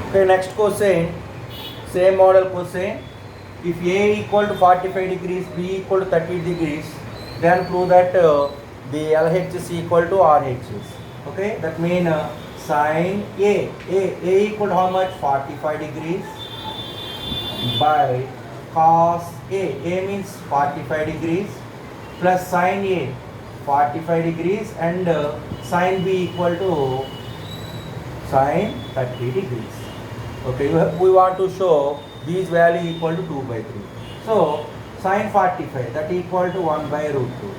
Okay, next question, same model question. If A equal to 45 degrees, B equal to 30 degrees, then prove that the LH is equal to RHS. Okay, that means sin A equal to how much? 45 degrees by cos A means 45 degrees plus sin A 45 degrees and sin B equal to sin 30 degrees. Okay, we want to show these value equal to 2 by 3. So sin 45 that equal to 1 by root 2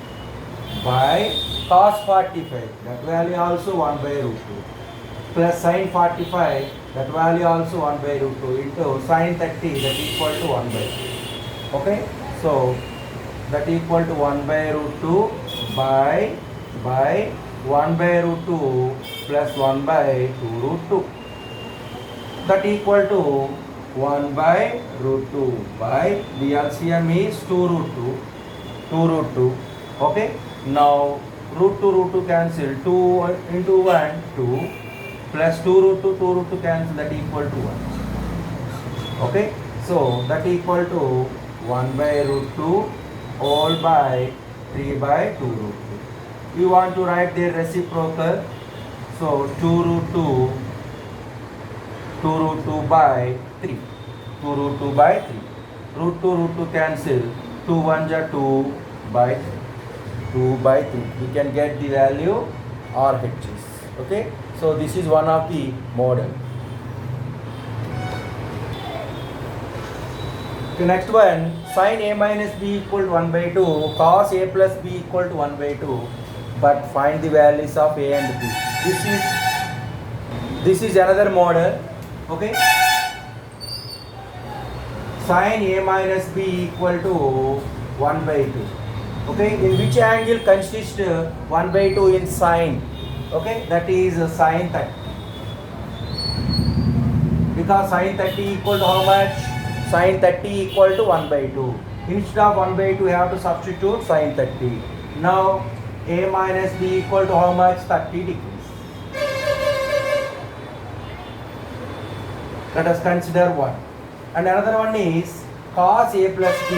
by cos 45 that value also 1 by root 2 plus sin 45 that value also 1 by root 2 into sin 30 that equal to 1 by 2. Okay, so that equal to 1 by root 2 by 1 by root 2 plus 1 by 2 root 2 that equal to 1 by root 2 by the LCM is 2 root 2. Okay, now root 2 cancel, 2 into 1 2 plus 2 root 2 cancel, that equal to 1. Okay, so that equal to 1 by root 2 all by 3 by 2 root 2. You want to write their reciprocal, so 2 root 2 by 3. 2 root 2 by 3. Root 2 cancel. 2 1 ja 2 by 3. 2 by 3. We can get the value RHS. Okay. So this is one of the model. The next one, sin A minus B equal to 1 by 2, cos A plus B equal to 1 by 2. But find the values of A and B. This is another model. Okay. Sin A minus B equal to 1 by 2. Okay, in which angle consists 1 by 2 in sin? Okay, that is sin 30. Because sin 30 equal to how much? Sin 30 equal to 1 by 2. Instead of 1 by 2, you have to substitute sin 30. Now, A minus B equal to how much? 30 degrees. Let us consider one. And another one is cos A plus B.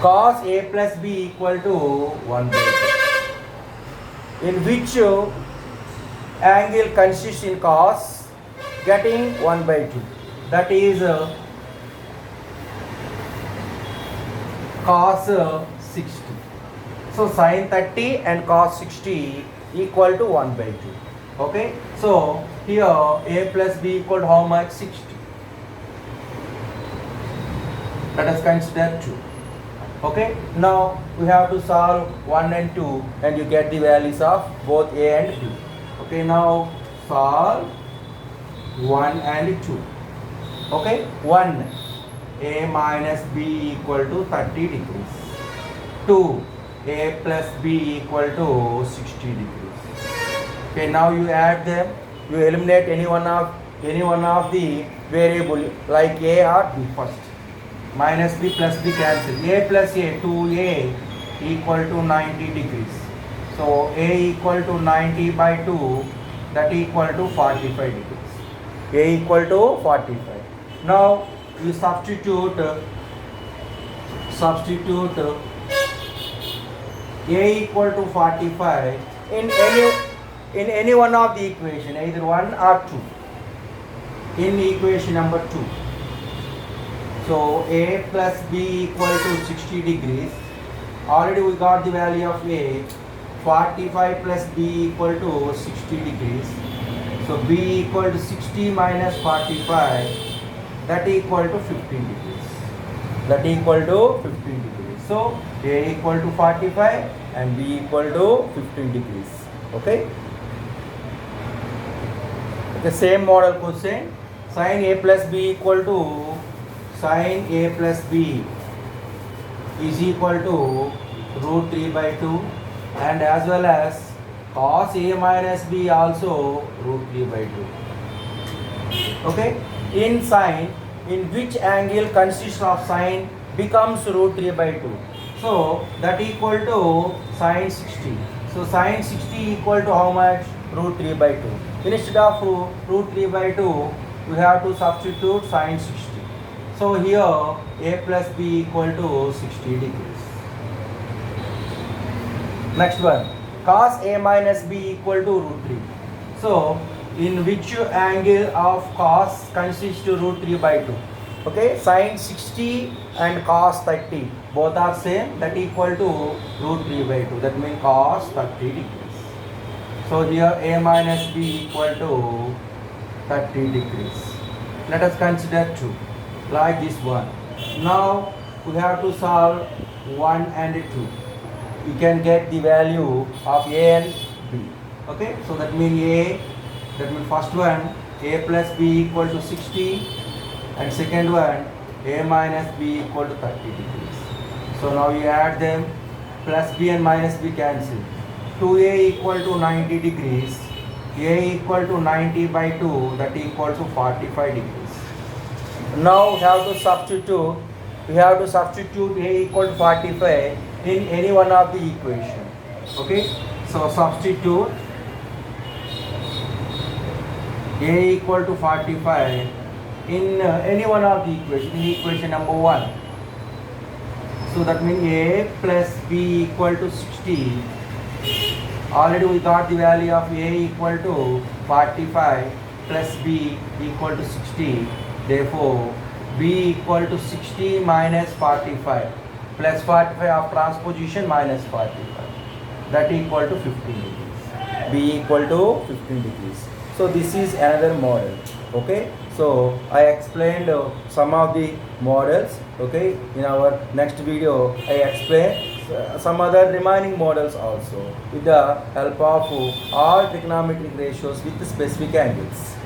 Cos A plus B equal to 1 by 2. In which angle consists in cos getting 1 by 2. That is cos 60. So sin 30 and cos 60 equal to 1 by 2. Okay. So here A plus B equal to how much? 60. Let us consider 2. Okay, now we have to solve 1 and 2 and you get the values of both A and B. Okay, now solve 1 and 2. Okay, 1, A minus B equal to 30 degrees. 2, A plus B equal to 60 degrees. Okay, now you add them, you eliminate any one of the variable like A or B first. Minus B plus B cancel. A plus A, 2A equal to 90 degrees. So A equal to 90 by 2, that equal to 45 degrees. A equal to 45. Now you substitute A equal to 45 in any one of the equation, either 1 or 2. In equation number 2. So A plus B equal to 60 degrees. Already we got the value of A. 45 plus B equal to 60 degrees. So B equal to 60 minus 45. That equal to 15 degrees. That equal to 15 degrees. So A equal to 45 and B equal to 15 degrees. Okay. The same model question. Sin A plus B equal to sin A plus B is equal to root 3 by 2 and as well as cos A minus B also root 3 by 2. Okay. In sin, in which angle consists of sin becomes root 3 by 2. So that equal to sin 60. So sine 60 equal to how much? Root 3 by 2. Instead of root 3 by 2, we have to substitute sine 60. So here a plus b equal to 60 degrees. Next one, cos a minus b equal to root 3. So in which angle of cos consists to root 3 by 2? Okay, sine 60 and cos 30 both are same, that equal to root 3 by 2, that means cos 30 degrees. So here a minus b equal to 30 degrees. Let us consider 2 like this one. Now we have to solve 1 and 2. You can get the value of a and b. Okay, so that means first one a plus b equal to 60 and second one a minus b equal to 30 degrees. So now you add them, plus b and minus b cancel. 2a equal to 90 degrees, a equal to 90 by 2, that equals to 45 degrees. Now we have to substitute a equal to 45 in any one of the equation. Okay, so substitute a equal to 45 in any one of the equation, in equation number 1. So that means a plus b equal to 60. Already we got the value of a equal to 45 plus b equal to 60. Therefore b equal to 60 minus 45 plus 45 of transposition minus 45, that equal to 15 degrees. B equal to 15 degrees. So this is another model. Okay, so I explained some of the models. Okay, in our next video I explain some other remaining models also with the help of all trigonometric ratios with specific angles.